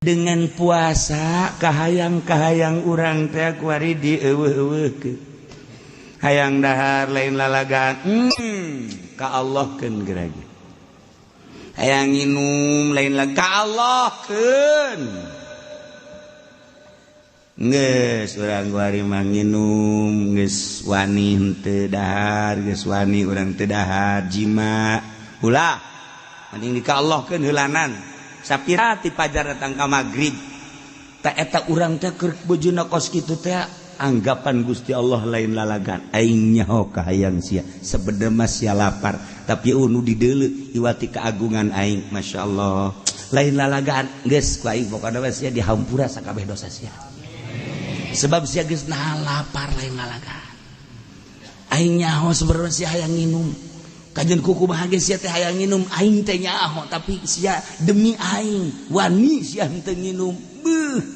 dengan puasakahhaang-kahhaang urang teari di hayang dahar lain lalagan ka Allah ayaang minum lain laga Allah minum wani orang tedahar jima pula mending ka Allah ke helanan sapirati pajar datang ka magrib tak eta urang teh keur bojona kos kitu teh anggapan Gusti Allah lain lalagan aing nyaho kahayang sia sebedema sia lapar tapi nu dideuleu iwati keagungan aing masyaallah lain lalagan geus ku aing pokona sia dihampura sakabeh dosa sia sebab sia geus nahan lapar lain lalagan aing nyaho sabaraha sia hayang nginum kajian kuku bahagia sia teh hayang nginum aing teh nyaho tapi sia demi aing wani sia henteu nginum beuh